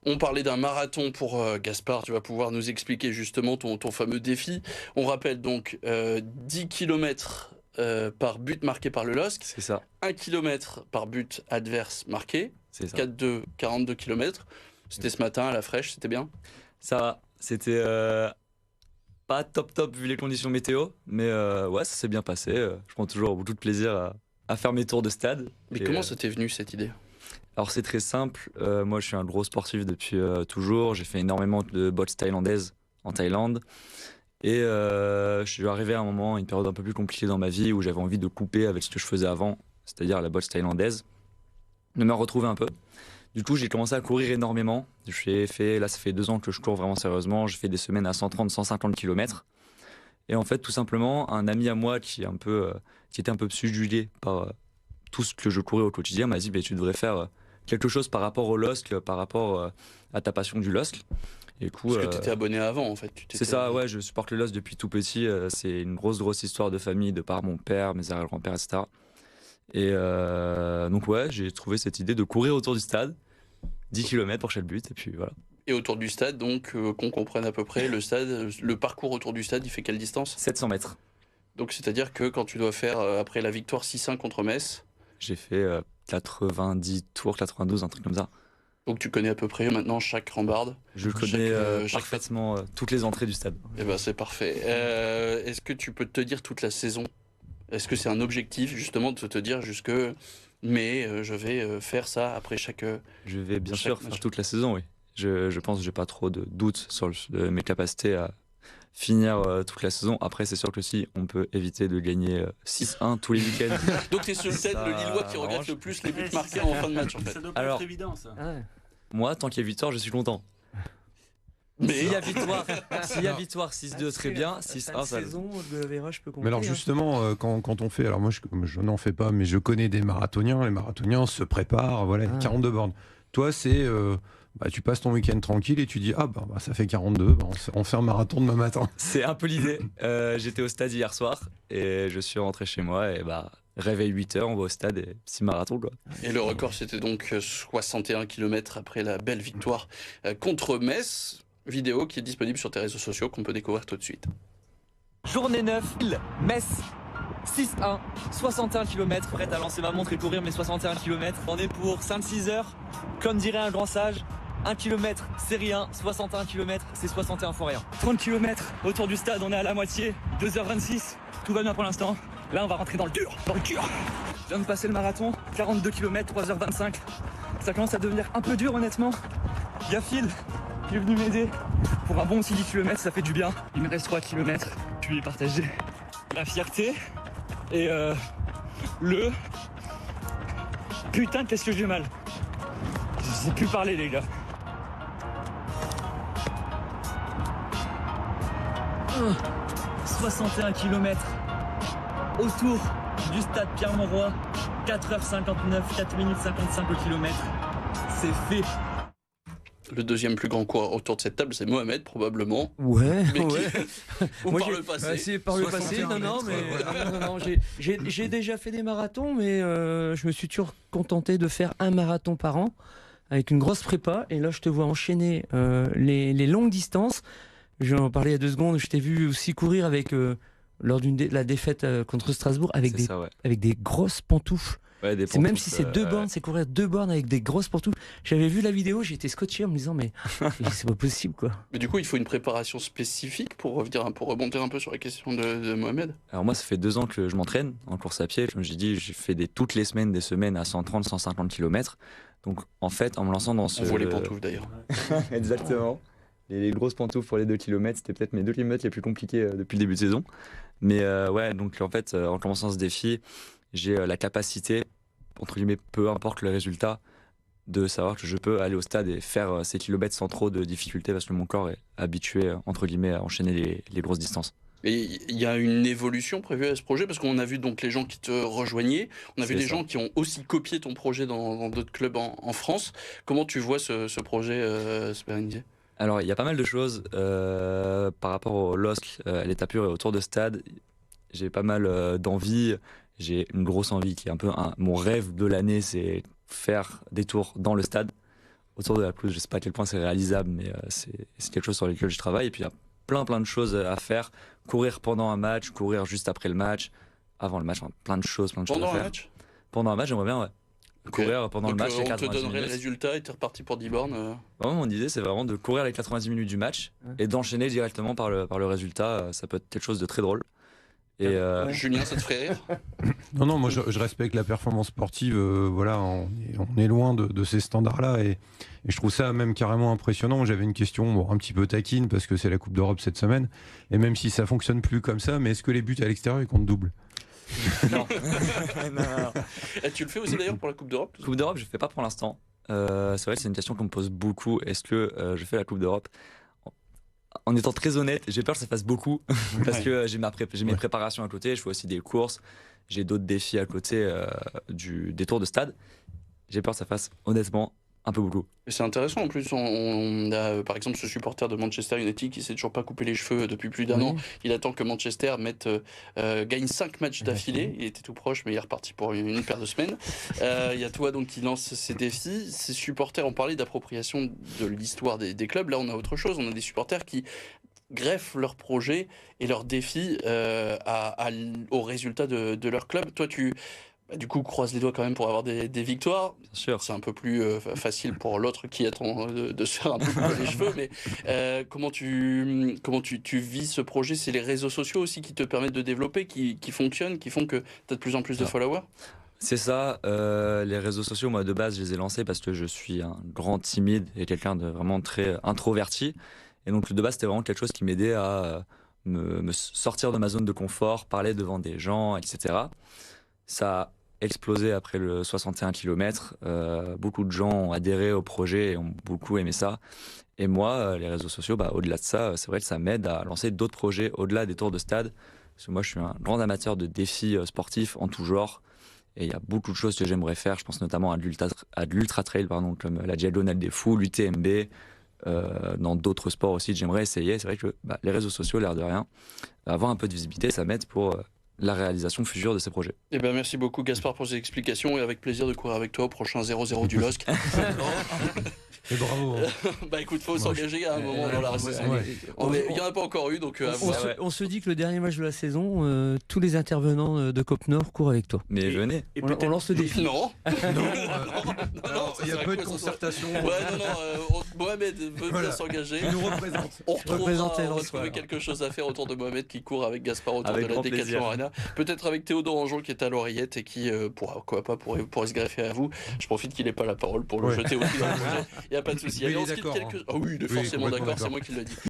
On parlait d'un marathon pour Gaspard, tu vas pouvoir nous expliquer justement ton fameux défi. On rappelle donc 10 km par but marqué par le LOSC, C'est ça, 1 km par but adverse marqué, c'est ça. 4-2, 42 km. C'était ce matin à la fraîche, c'était bien? Ça va, c'était pas top vu les conditions météo, mais ouais, ça s'est bien passé. Je prends toujours beaucoup de plaisir à faire mes tours de stade. Mais Et, comment ça t'est venu cette idée? alors c'est très simple, moi je suis un gros sportif depuis toujours, j'ai fait énormément de boxe thaïlandaise en Thaïlande. Et je suis arrivé à un moment, une période un peu plus compliquée dans ma vie où j'avais envie de couper avec ce que je faisais avant, c'est-à-dire la boxe thaïlandaise, de me retrouver un peu. Du coup, j'ai commencé à courir énormément. J'ai fait, là, ça fait 2 ans que je cours vraiment sérieusement. J'ai fait des semaines à 130, 150 km. Et en fait, tout simplement, un ami à moi qui qui était un peu subjugué par tout ce que je courais au quotidien m'a dit, bah, tu devrais faire quelque chose par rapport au LOSC, par rapport à ta passion du LOSC. Et du coup, Parce que tu étais abonné avant en fait. c'est ça, ouais, je supporte le LOSC depuis tout petit. C'est une grosse histoire de famille, de par mon père, mes arrière-grands-pères, etc. Et donc, ouais, j'ai trouvé cette idée de courir autour du stade, 10 km pour chaque but, et puis voilà. Et autour du stade, donc qu'on comprenne à peu près, le stade, le parcours autour du stade, il fait quelle distance? 700 mètres. Donc c'est-à-dire que quand tu dois faire, après la victoire 6-1 contre Metz, J'ai fait 90 tours, 92, un truc comme ça. donc tu connais à peu près maintenant chaque rambarde. Je Chaque, connais chaque parfaitement toutes les entrées du stade. Eh ben c'est parfait. Est-ce que tu peux te dire toute la saison? Est-ce que c'est un objectif justement de te dire jusque mais je vais faire ça après chaque. Je vais bien Chaque sûr match. faire toute la saison, oui. Je pense que j'ai pas trop de doutes sur mes capacités à finir toute la saison. Après, c'est sûr que si on peut éviter de gagner 6-1 tous les week-ends. Donc t'es peut-être Ça le Lillois qui regrette arrange. le plus les buts marqués en fin de match en fait. Ça doit pas Alors- être évident ça. Moi, tant qu'il y a victoire, je suis content. Mais S'il y a victoire 6-2, très bien. 6-1, ça. saison de la VRH, je peux comprendre. Mais alors justement, quand on fait, alors moi je n'en fais pas, mais je connais des marathoniens, les marathoniens se préparent, voilà, Ah. 42 bornes. Toi c'est, tu passes ton week-end tranquille et tu dis, ah bah, ça fait 42, bah, on fait un marathon demain matin. C'est un peu l'idée. J'étais au stade hier soir et je suis rentré chez moi et bah réveil 8h, on va au stade et petit marathon quoi. Et le record c'était donc 61 km après la belle victoire contre Metz. Vidéo qui est disponible sur tes réseaux sociaux qu'on peut découvrir tout de suite. Journée 9, Metz, 6-1, 61 km, prête à lancer ma montre et courir mes 61 km. On est pour 5-6 heures, comme dirait un grand sage, 1 km c'est rien, 61 km c'est 61 fois rien. 30 km autour du stade, on est à la moitié, 2h26, tout va bien pour l'instant. Là on va rentrer dans le dur. Je viens de passer le marathon, 42 km, 3h25. Ça commence à devenir un peu dur honnêtement. Il y a Phil qui est venu m'aider pour un bon petit 10 km, ça fait du bien. Il me reste 3 km, je lui ai partagé la fierté et le putain qu'est-ce que j'ai mal. Je sais plus parler les gars. 61 km autour du stade Pierre-Mauroy, 4h59, 4 minutes 55 au kilomètre. C'est fait. Le deuxième plus grand coureur autour de cette table, c'est Mohamed probablement. Ouais, Mais qui- ouais. Ou Moi, par j'ai- le passé. bah, c'est par le passé, 61 non, mètres, mais voilà. non, j'ai déjà fait des marathons, mais je me suis toujours contenté de faire un marathon par an avec une grosse prépa. Et là, je te vois enchaîner les longues distances. J'en parlais il y a 2 secondes. Je t'ai vu aussi courir avec lors la défaite contre Strasbourg avec C'est ça, ouais. avec des grosses pantoufles. Ouais, des C'est même pantoufles, si c'est 2 bornes, c'est courir 2 bornes avec des grosses pantoufles. J'avais vu la vidéo, j'ai été scotché en me disant mais c'est pas possible quoi. Mais du coup, il faut une préparation spécifique pour rebondir un peu sur la question de Mohamed. Alors moi, ça fait 2 ans que je m'entraîne en course à pied. Comme j'ai dit, j'ai fait toutes les semaines des semaines à 130, 150 km. Donc en fait, en me lançant dans ce... On voit les pantoufles d'ailleurs. Exactement. Les grosses pantoufles pour les 2 km, c'était peut-être mes 2 km les plus compliqués depuis le début de saison. Mais ouais, donc en fait, en commençant ce défi, j'ai la capacité, entre guillemets, peu importe le résultat, de savoir que je peux aller au stade et faire ces kilomètres sans trop de difficultés parce que mon corps est habitué, entre guillemets, à enchaîner les grosses distances. Et il y a une évolution prévue à ce projet parce qu'on a vu donc les gens qui te rejoignaient, on a vu C'est des ça. gens qui ont aussi copié ton projet dans d'autres clubs en France. Comment tu vois ce projet se pérenniser? Alors, il y a pas mal de choses par rapport au LOSC, à l'état pur et autour de stade. J'ai pas mal d'envie. J'ai une grosse envie qui est un peu mon rêve de l'année, c'est faire des tours dans le stade autour de la pelouse. Je sais pas à quel point c'est réalisable, mais c'est quelque chose sur lequel je travaille. Et puis il y a plein de choses à faire. Courir pendant un match, courir juste après le match, avant le match, enfin, plein de choses à Pendant un faire. match? Pendant un match, j'aimerais bien, ouais. Ok. Courir pendant Donc, le match, les on te 90 donnerait le minutes. résultat et t'es reparti pour 10 bornes. Vraiment, mon idée, c'est vraiment de courir les 90 minutes du match et d'enchaîner directement par le résultat. Ça peut être quelque chose de très drôle. Et Julien, ça te ferait rire? Non, moi je respecte la performance sportive. Voilà, on est loin de ces standards-là et je trouve ça même carrément impressionnant. J'avais une question un petit peu taquine parce que c'est la Coupe d'Europe cette semaine. Et même si ça fonctionne plus comme ça, mais est-ce que les buts à l'extérieur ils comptent double? non. Tu le fais aussi d'ailleurs pour la Coupe d'Europe? Coupe d'Europe, je fais pas pour l'instant. C'est vrai que c'est une question qu'on me pose beaucoup. Est-ce que je fais la Coupe d'Europe? En étant très honnête, j'ai peur que ça fasse beaucoup parce que j'ai mes préparations à côté, je fais aussi des courses, j'ai d'autres défis à côté des tours de stade. J'ai peur que ça fasse honnêtement un peu beaucoup. C'est intéressant en plus, on a par exemple ce supporter de Manchester United qui s'est toujours pas coupé les cheveux depuis plus d'un an. Il attend que Manchester gagne 5 matchs d'affilée. Il était tout proche mais il est reparti pour une paire de semaines. Il y a toi donc qui lance ces défis. Ces supporters ont parlé d'appropriation de l'histoire des clubs. Là on a autre chose, on a des supporters qui greffent leurs projets et leurs défis aux résultats de leur club. Toi du coup, croise les doigts quand même pour avoir des victoires. Bien sûr. C'est un peu plus facile pour l'autre qui attend de se faire un peu couper les cheveux. Mais comment tu vis ce projet? C'est les réseaux sociaux aussi qui te permettent de développer, qui fonctionnent, qui font que tu as de plus en plus de followers? C'est ça. Les réseaux sociaux, moi de base, je les ai lancés parce que je suis un grand timide et quelqu'un de vraiment très introverti. Et donc de base, c'était vraiment quelque chose qui m'aidait à me sortir de ma zone de confort, parler devant des gens, etc. Ça a explosé après le 61 km. Beaucoup de gens ont adhéré au projet et ont beaucoup aimé ça. Et moi, les réseaux sociaux, au-delà de ça, c'est vrai que ça m'aide à lancer d'autres projets au-delà des tours de stade. Parce que moi, je suis un grand amateur de défis sportifs en tout genre. Et il y a beaucoup de choses que j'aimerais faire. Je pense notamment à de l'ultra-trail, comme la Diagonale des Fous, l'UTMB. Dans d'autres sports aussi que j'aimerais essayer. C'est vrai que les réseaux sociaux, l'air de rien, avoir un peu de visibilité, ça m'aide pour la réalisation future de ces projets. Eh ben, merci beaucoup Gaspard pour ces explications et avec plaisir de courir avec toi au prochain 0-0 du LOSC. Et bravo. Écoute, faut s'engager à un moment dans la saison. Il n'y en a pas encore eu, donc on se dit que le dernier match de la saison, tous les intervenants de Cop Nord courent avec toi. Mais venez. On lance le défi. Non. Il y a peu de concertation. Mohamed veut bien s'engager. Il nous représente. On retrouver quelque chose à faire autour de Mohamed qui court avec Gaspard autour de la Décathlon Arena. Peut-être avec Théodore Anjon qui est à l'oreillette et qui pourrait se greffer à vous. Je profite qu'il n'ait pas la parole pour le jeter aussi dans le projet. Il n'y a pas de souci. Il est d'accord. Ah oui, il est forcément d'accord, c'est moi qui l'ai dit.